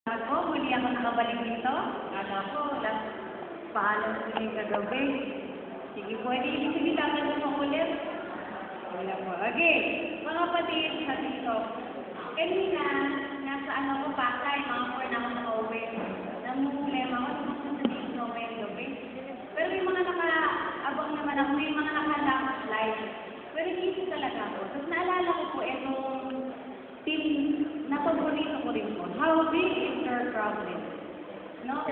Ako, muli ako nakabalik dito. Kala ko, paalam ko yung kagabi. Sige, pwede ibisibitan ko mo ulit. Wala po. Okay, mga kapatid sa dito. Kanina, nasa ko, Pasay, mga 4 na ako nakauwi. Namumulema ako, gusto sa dito, may gabi. Pero may mga nakaabang naman ako, may mga nakalakas live. Pero hindi talaga ako. Tapos naalala ko po itong team na paborito ko rin po. How big is your problem? No?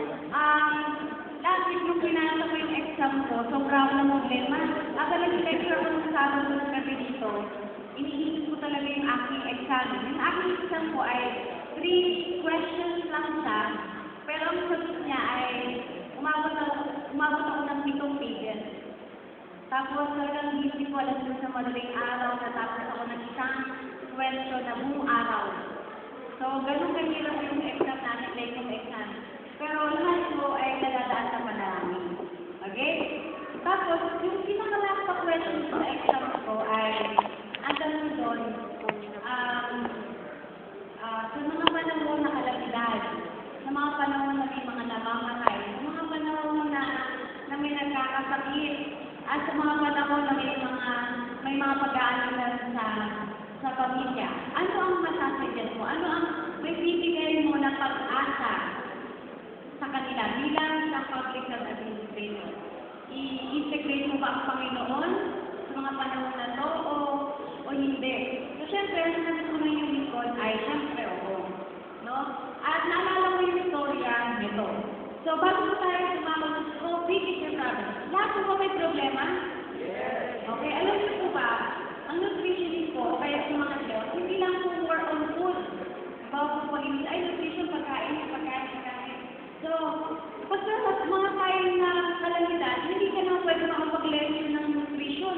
Last week nung pinasa ko yung exam ko, sobrang na problema. Akala nag-lecture ako ng Sabado ng gabi dito. Iniisip ko talaga yung aking exam. Yung aking exam ko ay 3 questions lang siya. Pero ang sagot niya ay umabot ako ng 7 pages. Tapos talagang hindi ko alam sa madaling araw, natapos ako ng isang kwento na buong araw. So, ganun kahirap yung exam natin, like yung exam. Pero lahat ko ay naladaan sa panalangin. Okay? Tapos, yung pinaka-last pa question sa exam ko ay, ang tanong doon, sa mga panahon na kalamidad, sa mga panahon na may mga namamatay, sa mga panahon na may nagkakasakit, at sa mga panahon na may mga pag-aaral sa pamilya, ano ang masasuggest mo? Ano ang may bibigay mo na pag-asa sa kanila bilang isang public health administrator? I-integrate mo ba ang Panginoon sa mga panahon na to o hindi? So, syempre, ang sabi ko na yung lingkod ay syempre, oo. No? At naalala ko yung istorya nito. So, bago po tayo sumama, so, big is your problem. Lahat po ba may problema? Yes. Okay, alam niyo po ba, ang nutritionist po, kaya sa mga Diyos, hindi lang po more on food. Bago po rin, ay nutrition, pagkain. So, pag sa mga kain na kalamidad, hindi ka na pwede makapag-lecture ng nutrition.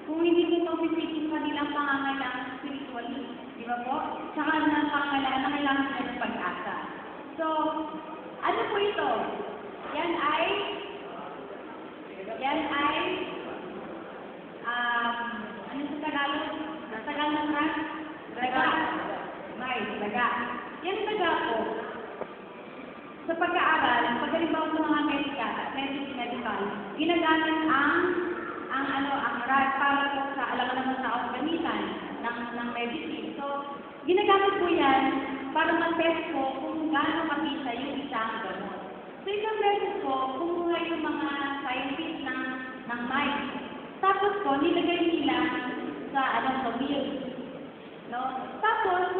Kung hindi mo mapipigil kanilang pangangailangan spiritually. Di ba po? Saka na pangangailangan nila ng pag-asa. So, ano po ito? Yan ay ano sa Tagalog? Sa Tagalog na? Daga. May, daga. Yan daga po. Sa pag-aaral, pag halimbawa sa mga medical, ginagamit ang rad para po sa, alam naman sa organisan ng medicine. So, ginagamit po yan para ma-test po kung gaano makita yung isang gamot. So, isang beses po, kumuha yung mga scientists ng mind. Tapos po, nilagay nila sa wheel. No? Tapos,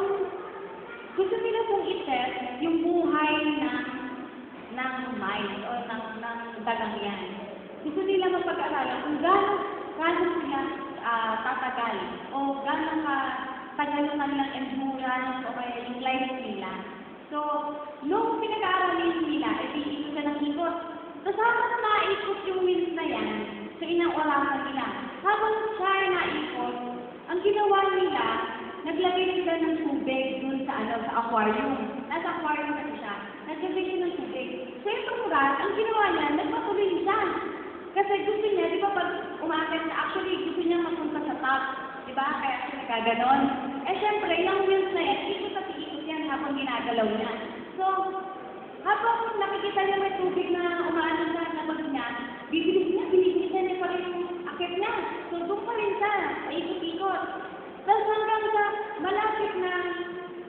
gusto nila pong i-test yung buhay ng mind o ng dagang yan. Gusto nila mapag-aralan kung gaano sila tatagal o gaano tagal yung kanilang endurance o kaya yung life nila. So, nung pinag-aaralin nila, ikot ka ng ikot. Tapos habang naikot yung wheels na yan, so inang-orasan nila. Habang siya ay naikot, ang ginawa nila, naglagay sila ng tubig dun sa aquarium. Nasa aquarium kasi siya. Naglagay siya ng tubig. So yung rat, ang ginawa niya, nagpatuloy siya. Kasi gusto niya, di ba pag umakit na, actually gusto niya mapunta sa top. Di ba? Kaya siya nagaganon. Eh syempre, yung wheels na yan, ikot at ikot yan habang ginagalaw niya. So, habang nakikita niya may tubig na umaano sa nabag niya, bibilis niya pa rin yung akit niya. So, doon pa rin siya, ikot-ikot. Tapos hanggang sa malapit na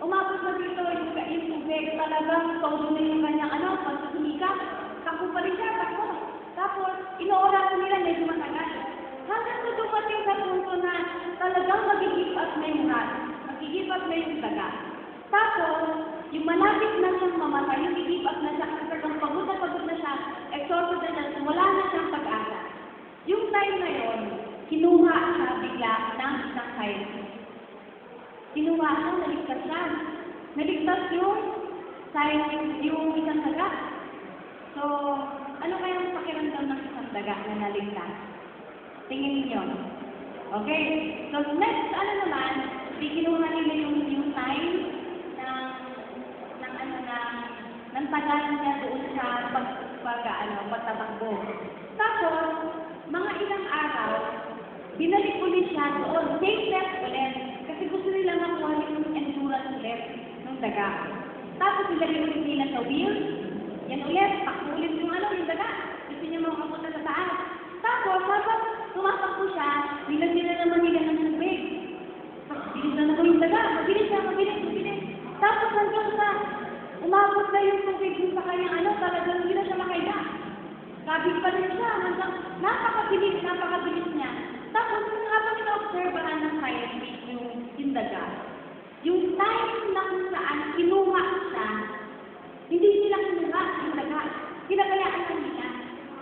umabot na dito yung tubig, talagang todo na yung kanyang pagsusumikap. Takbo pa rin siya, takbo. Tapos, inooras nila medyo matagal. Hanggang sa dumating sa punto na talagang mag-i-give-up na yung rat. Mag-i-give-up na yung daga. Tapos, yung malapit na siyang mamatay, yung i-give up na siya, kasi pagod na siya, exhausted na siya, wala na siyang pag-asa. Yung time na yon, kinuha siya bigla ng isang scientist. Kinuha siya, naligtas siya. Naligtas yung scientist, yung isang daga. So, ano kayang pakiramdam ng isang daga na naligtas? Tingin niyo. Okay? So, next, naman, kinuha nila yung time ng tagal niya doon sa pagtatakbo. Tapos, mga ilang araw, binalik ulit siya doon. Same test ulit. Kasi gusto nila makuha yung endurance ulit ng daga. Tapos ilagay ulit nila sa wheel. Yan ulit, pakulit yung yung daga. Gusto niya makapunta sa taas. Tapos, habang tumatakbo siya, nilagyan na naman nila ng tubig. Bilis na naman yung daga. Mabilis. Tapos hanggang sa umabot na yung tubig dun sa kanyang talagang hindi na siya makaila. Kabig pa rin siya hanggang napakabilis niya. Tapos, habang ina-obserbahan ng scientist yung daga, yung time na kung saan kinuha siya, hindi nila kinuha yung daga. Kinakayaan na nila.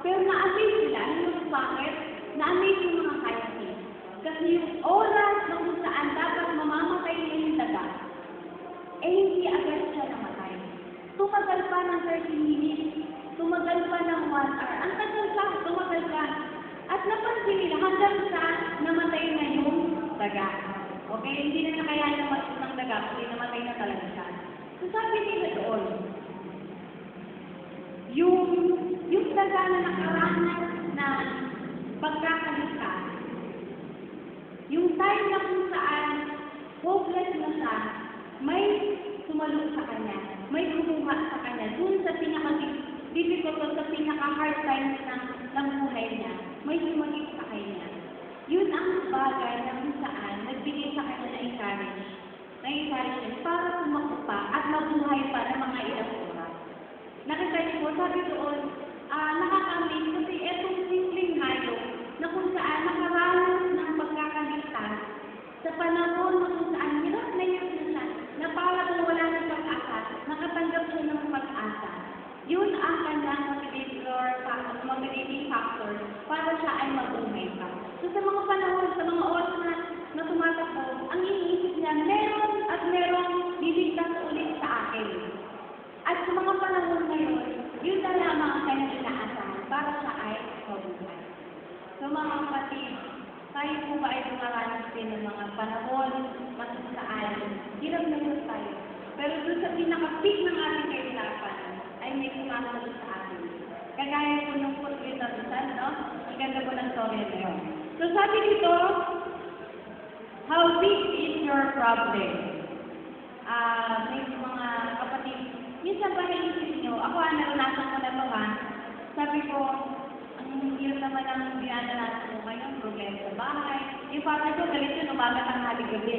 Pero na-amaze sila, yung bakit? Na-amaze yung mga scientists. Kasi yung oras na kung saan dapat mamamatay nila yung daga, hindi agad siya namatay. Tumagal pa ng 30 minutes, tumagal pa ng 1 hour. Ang tumagal pa. At napansin nila hanggang sa namatay na yung daga. Okay? Hindi na nakaya ng daga kasi namatay na talaga siya. So sabi nila doon, yung daga na nakaranas na pagkakaligtas, yung time na kung saan hopeless na siya, may sumalok sa kanya, may kumuha sa kanya, dun sa pinaka-difficult, sa pinaka-hard times ng buhay niya, may sumalit sa kanya. Yun ang bagay na kung saan nagbigay sa kanya na encourage siya para tumakbo pa at mabuhay pa ng mga ilang oras. Nakita niyo po, sabi doon, nakaka-amaze kasi etong simpleng hayop na kung saan nakaranas ng pagkakaligtas sa panahon na kung saan hirap na siya, na parang wala ng pag-asa, nakatanggap siya ng pag-asa. Yun ang kanyang motivating factor para siya ay mabuhay pa. So sa mga panahon, sa mga oras na tumatakbo, ang iniisip niya, merong liligtas ulit sa akin. At sa mga panahon na yun na lamang ang kanyang inaasahan para siya ay mabuhay. So mga kapatid, tayo po ba ay dumaranas din ng mga panahon masusaan? Hirap na yun tayo. Pero doon sa pinaka-peak ng ating kahirapan, ay may sumasagot sa atin. Kagaya po ng putlit na tusan, no? Ang ganda po ng story na yun. So sabi dito, how big is your problem? May mga kapatid, minsan ba naisip nyo, ako naranasan ko na ito sabi ko, ang hirap naman ang dinadanasan ko ngayong problema sa bahay. Yung father ko, galit yun, umaga tanghali gabi.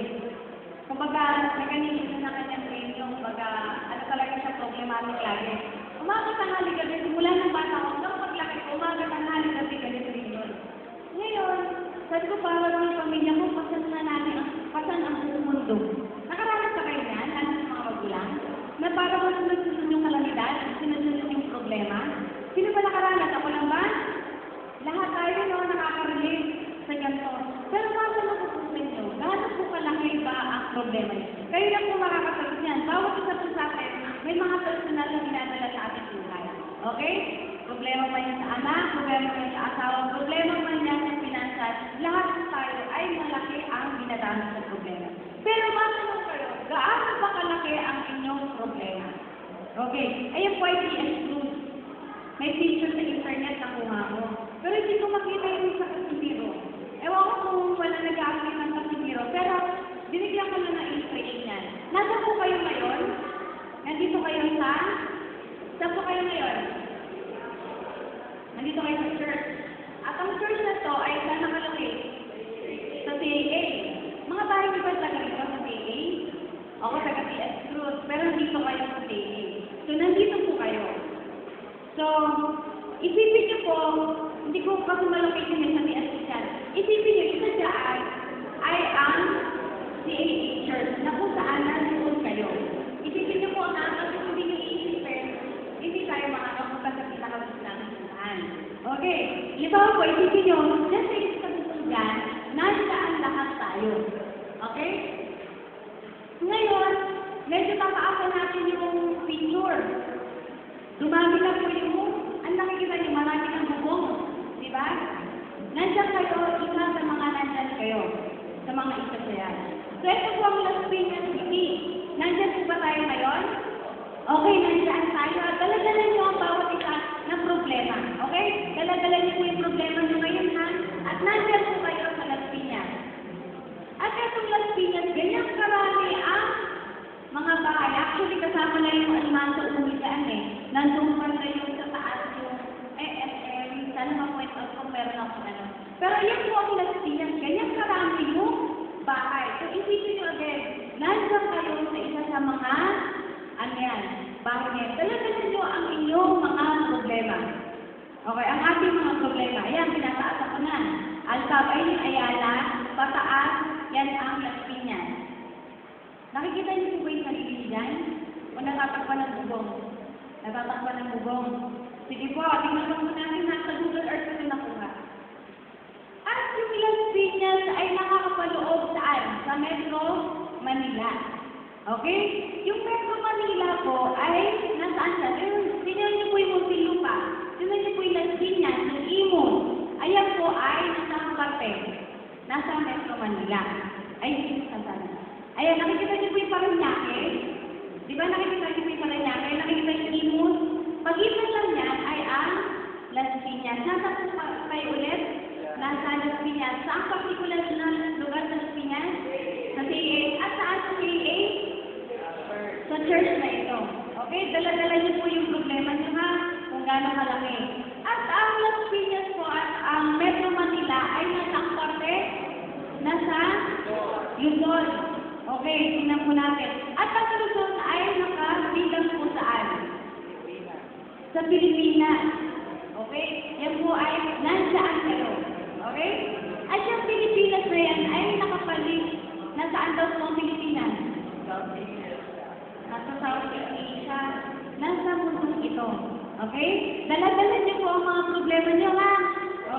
Kumbaga, naganinis na kanyang radio, kumbaga, talaga siya problematic lagi. Umaga tanghali gabi, simula ng bata ko, hanggang paglaki ko, umaga tanghali gabi, galit rin yun. Ngayon, sabi ko, para ng pamilya ko, pasan ang buong mundo. Nakaranas ka kayo yan, lalo sa mga magulang, na para mo sunod-sunod yung kalamidad, sunod-sunod yung problema. Sino ba nakaranas? Ako lang ba? Lahat tayo nakaka-relate sa ganito. Pero paano napupunta nyo? Gaano po kalaki ba ang problema nyo? Kayo lang po makakasagot yan. Bawat isa po sa atin, may mga personal na dinadala sa ating buhay. Okay? Problema pa yan sa anak, problema pa yan sa asawa, problema pa yan sa financial. Lahat tayo ay malaki ang dinadala sa problema. Pero matanong kayo, gaano ba kalaki ang inyong problema? Okay, ayun po ay PS2. May picture sa internet na kuha mo. Pero hindi ko makita yung sa Casimiro. Ewan ko kung wala nag-a-apply ng Casimiro. Pero binigyan ko na ng illustration yan. Nasaan po kayo ngayon? Nandito kayo sa? Saan po kayo ngayon? Nandito kayo sa church. At ang church na to ay saan nakalagay? Sa CAA. Mga tayo di ba taga dito sa CAA? Ako taga PS Cruz. Pero nandito kayo sa CAA. So nandito po kayo. So, isipin niyo po, hindi ko kasi malapit yun sa PS yan. Isipin niyo, isa dyan ay ang CAA Church na kung saan nandun kayo. Isipin niyo po na kasi hindi niyo iisipin, hindi tayo makakapunta sa pinakagustuhan ng Tuhan. Okay, libaw po, isipin niyo, dyan sa isipin dyan, nasaan lahat tayo. Okay? Ngayon, medyo tataasan natin yung picture. Dumami na po yung ang nakikita niyo, marami ng bubong. Di ba? Nandiyan kayo, isa sa mga nandyan kayo. Sa mga isa sa yan. So, ito po ang Las Piñas City. Nandiyan po ba tayo ngayon? Okay, nandiyan tayo. Dala-dala niyo ang bawat isa ng problema. Okay? Dala-dala niyo po yung problema niyo ngayon, ha? At nandiyan po kayo sa Las Piñas. At itong Las Piñas, ganyan karami ang mga bahay. Actually, kasama na yung Almanza Umigaan eh. Nandun pa na yung sa taas yung sana ma-point out kung meron ako ano. Pero yan po ang Las Piñas, ganyan karami yung bahay. So, isipin nyo again, nandiyan kayo sa isa sa mga, ano yan, bahay ngayon. Dala-dala nyo ang inyong mga problema. Okay, ang ating mga problema. Ayan, pinataas ako na. Altabay ni Ayala, pataas, yan ang Las Piñas. Nakikita niyo po ba yung sarili dyan? O natatakpan ng bubong? Natatakpan ng bubong. Sige po, tingnan po natin nasa Google Earth ko nakuha. At yung Las Piñas ay nakakapaloob saan? Sa Metro Manila. Okay? Yung Metro Manila po ay nasaan siya? Tingnan niyo po yung Muntinlupa. Tingnan niyo po yung Las Piñas, yung Imon. Ayan po ay nasa parte. Nasa Metro Manila. Ay, saan? Ayan, nakikita niyo po yung Parañaque. Di ba nakikita niyo po yung Parañaque? Nakikita yung Imon. Pagitan lang yan ay ang Las Piñas. Nasa po kayo ulit? Nasa Las Piñas. Saan particular na lugar sa Las Piñas? Sa CA. At saan sa CA? Sa church na ito. Okay? Dala-dala niyo po yung problema niyo ha? Kung gano'ng kalaki. At ang Las Piñas po at ang Metro Manila ay nasa parte? Nasa Luzon. Okay, tingnan po natin. At ang Luzon ay nakabilang po saan? Sa Pilipinas. Okay? Yan po ay nansaan kayo. Okay? At yung Pilipinas na yan ay nakapalig. Nasaan daw po ang Pilipinas? Nasa Southeast Asia. Nasa mundong ito. Okay? Dala-dala niyo po ang mga problema niyo ha?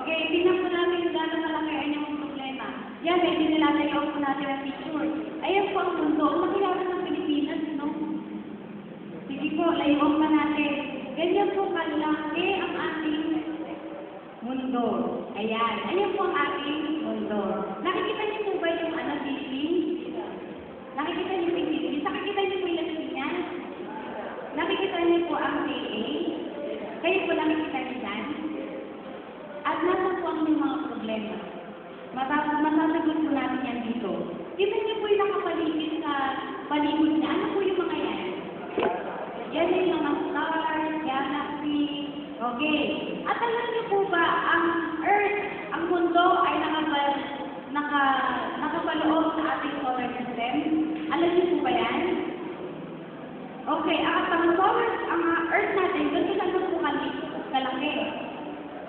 Okay? Tingnan po namin yung gano'ng malaki ang inyong problema. Yan, may dinilalayo po natin ang picture. Ayan po ang mundo. Ang makilala ng Pilipinas, no? Sige po, layuan pa natin. Ganyan po kalaki ang ating mundo. Ayan. Ayan po ang ating mundo. Nakikita niyo po ba yung building? Nakikita niyo po yung building? Nakikita niyo po yung Las Piñas? Nakikita niyo po ang CA? Kayo po nakikita niyo dyan? At nasa po ang mga problema. Masasagot po natin yan dito. Tingnan niyo po yung nakapaligid sa paligid niya. Ano po yung mga yan? Yan yung mga stars, galaxy. Okay. At alam niyo po ba, ang Earth, ang mundo ay nakapaloob sa ating solar system? Alam niyo po ba yan? Okay. Ang Earth natin, ganito lang po kalaki.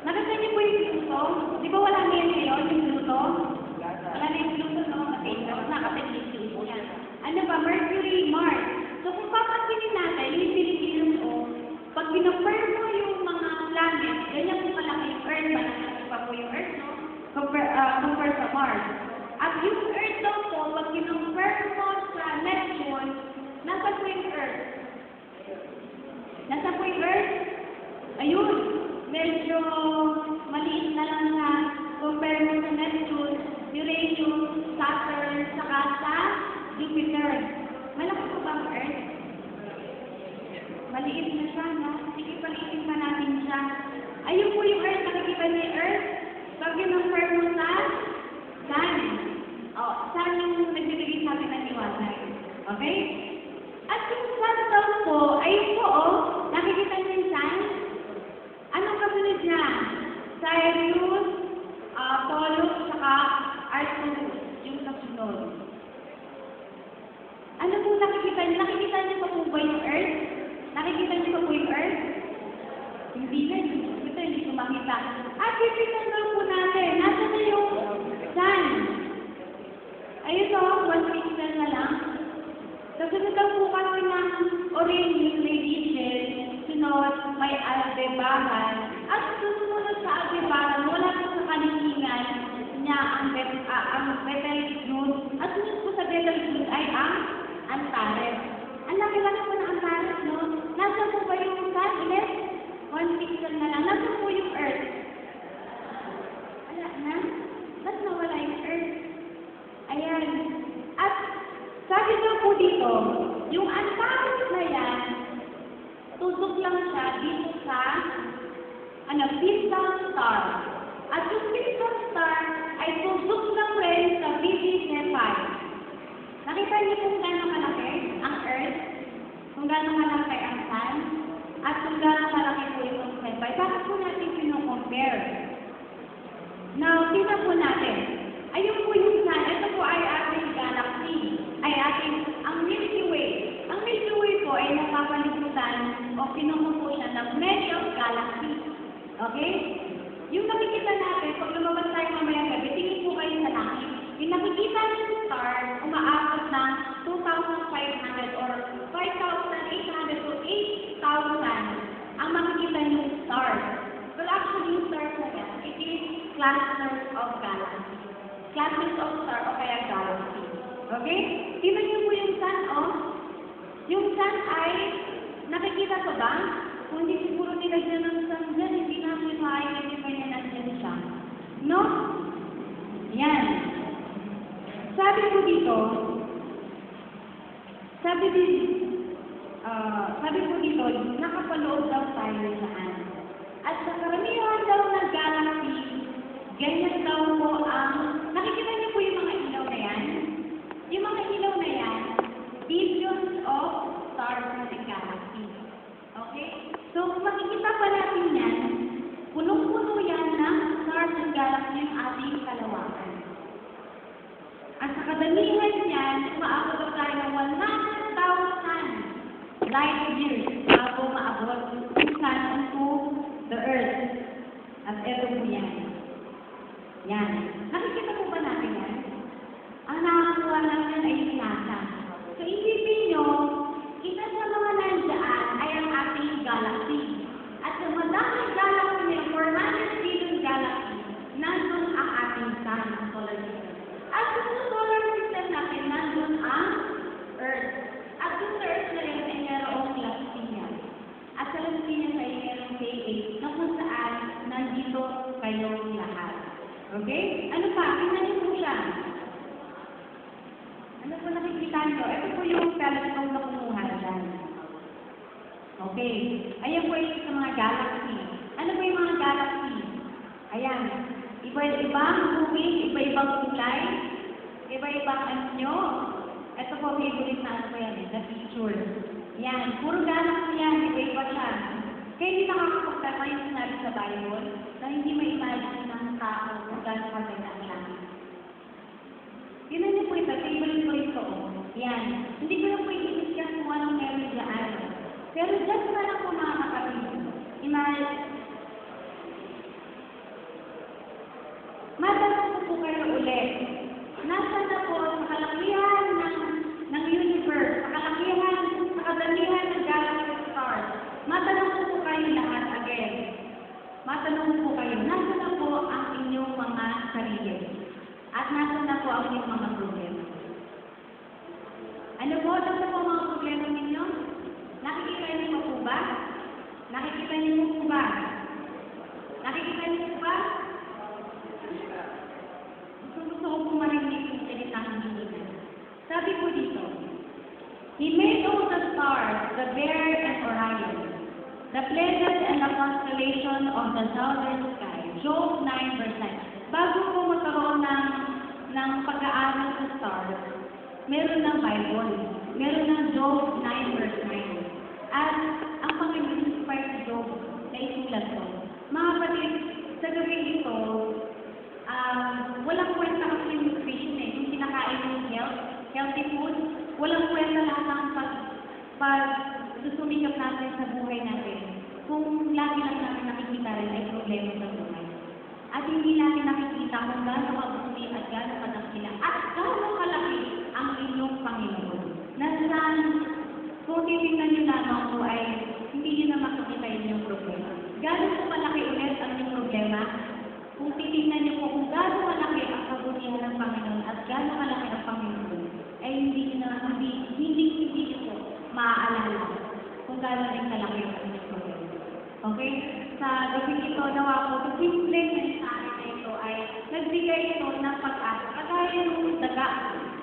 Nakita niyo po yung Pluto? Di ba wala na yan ngayon, yung Pluto? Wala na yung Pluto, no? Nakataglit yung yan. Ano ba? Mercury, Mars. So kung papansinin natin, yung Pilipinas o, pag kinopare mo yung mga planet, ganyan po malaki yung Earth, malaki pa po yung Earth, no? Compare sa Mars. At yung Earth daw po, pag kinopare mo sa Neptune, nasa po yung Earth? Nasa po yung Earth? Ayun, medyo maliit na lang na compare mo sa Neptune, Uranus, Saturn, saka sa Jupiter. Malaki po ba ang Earth? Maliit na siya, no? Sige, paliitin pa natin siya. Ayun po yung Earth. Nakikita niyo yung Earth? Pag kinopare mo sa Sun. Sun yung nagbibigay sa atin ng liwanag. Okay? At yung Sun daw po, ayun po, nakikita niyo yung Sun? Anong kasunod niya? Sirius, Pollux, saka Arcturus. Yung kasunod. Ano po nakikita niyo? Nakikita niyo pa po ba yung Earth? Nakikita niyo pa po yung Earth? Hindi na. Ito hindi ko makita. At titignan daw po natin. Nasa na yung Sun? Ayun o, one pixel na lang. Kasunod daw po kasi ng orange yung radiation. Sunod, may Aldebaran. At susunod sa Aldebaran, wala po sa kanilingan niya ang Betelgeuse. At sunod po sa Betelgeuse ay ang Antares. Ang laki-laki po ng Antares, no? Nasa po ba yung Sun ulit? One pixel na lang. Nasa po yung Earth? Wala na? Ba't nawala yung Earth? Ayan. At sabi daw po dito, yung Antares na yan, tutok lang siya dito sa Piston Star. At yung Piston Star ay tutok lang rin sa BB-5. Nakita niyo kung gano'ng kalaki ang Earth? kung gaano kalaki ang sun, at kung gaano kalaki po yung sunlight. Bakit po natin pino-compare? Now, tingnan po natin. Ayun po yung sun. Ito po ay ating galaxy. Ang Milky Way. Ang Milky Way po ay napapalibutan o pinupupo siya ng many of galaxies. Okay? Yung nakikita natin, pag lumabas tayo mamaya gabi, tingin po kayo sa langit. Yung nakikita ng stars, umaabot ng 2,500 or 5,800 to 8,000 ang makikita yung stars. But actually, yung stars na yan, it is clusters of galaxies. Clusters of stars o kaya galaxy. Okay? Tingnan niyo po yung sun, oh. Yung sun ay, nakikita ko ba? Kung hindi siguro nilagyan ng sun dyan, hindi namin ma-identify na nandiyan siya. No? Yan. Sabi ko dito, sabi ko dito, nakapaloob daw tayo saan. At sa karamihan daw ng galaxy, ganyan daw po ang, nakikita niyo po yung mga ilaw na yan? Yung mga ilaw na yan, billions of stars na ng galaxy. Okay? So, makikita pa natin yan, punong-puno yan ng stars and galaxy ng ating kalawakan. At sa kadamihan niyan, umaabot tayo ng 100,000 light years bago maabot yung sun to the earth. At eto po yan. Yan. Nakikita po ba natin yan? Ang nakakuha lang yan ay yung NASA. So, isipin nyo, isa sa mga nandiyan ay ang ating galaxy. At sa madaming galaxy na 400 billion galaxy, nandun ang ating sun, ang solar system. At sa solar system natin, nandun ang Earth. At yung Earth na rin ay mayroong Lapsinia. At sa Lapsinia sa mayroong K8 na kung saan nandito kayong lahat. Okay? Ano pa? Tingnan niyo po siya. Ano po nakikita niyo? Ito po yung telescope na kumuha dyan. Okay. Ayan po yung sa mga galaxy. Ano po yung mga galaxy? Ayan. Iba-ibang moving, iba-ibang kulay, iba-ibang anyo. Ito po, favorite na ano po yan, the picture. Yan. Puro galaxy yan, iba-iba siya. Kaya hindi nakakapagtaka yung sinabi sa Bible na hindi ma-imagine ng tao kung gano'n kaganda ang langit. Yun niyo po ito, favorite ko ito. Yan. Hindi ko lang po i-discuss kung anong meron dyan. Pero dyan na lang po mga kapatid. Matanong ko po kayo ulit. Nasa na po sa kalakihan ng universe, sa kalakihan, sa kadamihan ng galaxy stars. Matanong ko po kayo lahat again. Matanong po kayo, nasa na po ang inyong mga sarili? At nasa na po ang inyong mga problema? Ano po? Nasa po ang mga problema ninyo? Nakikita niyo po ba? Nakikita niyo po ba? Nakikita niyo po ba? Gusto ko po marinig yung salita ng Pilipinas. Sabi ko dito, He made all the stars, the Bear and Orion, the planets and the constellation of the southern sky. Job 9 verse 9. Bago po magkaroon ng pag-aaral sa stars, meron ng Bible. Meron ng Job 9 verse 9. At ang Panginoon inspired si Job na isulat ko. Mga kapatid, sa gawin ito, walang kwenta kasi yung nutrition eh. Yung kinakain yung healthy food, walang kwenta lahat ng susumikap natin sa buhay natin. Kung lagi lang natin nakikita rin ay problema sa buhay. At hindi natin nakikita kung gaano kabuti at gaano kadakila at gaano kalaki ang inyong Panginoon. Nasaan, kung titingnan nyo lamang po ay hindi nyo na makikita yung problema. Gaano po malaki ulit ang inyong problema? Kung titingnan niyo po kung gaano malaki ang kabutihan ng Panginoon at gaano malaki ang Panginoon, ay hindi niyo po maaalala kung gaano rin kalaki ang inyong problema. Okay? Sa gabing ito, nawa po, sa simple mensahe na ito ay nagbigay ito ng pag-asa. Kagaya ng daga.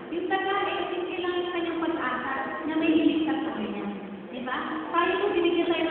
Yung daga ay simple lang yung kanyang pag-asa na may iligtas sa kanya. Diba? Tayo po binigyan tayo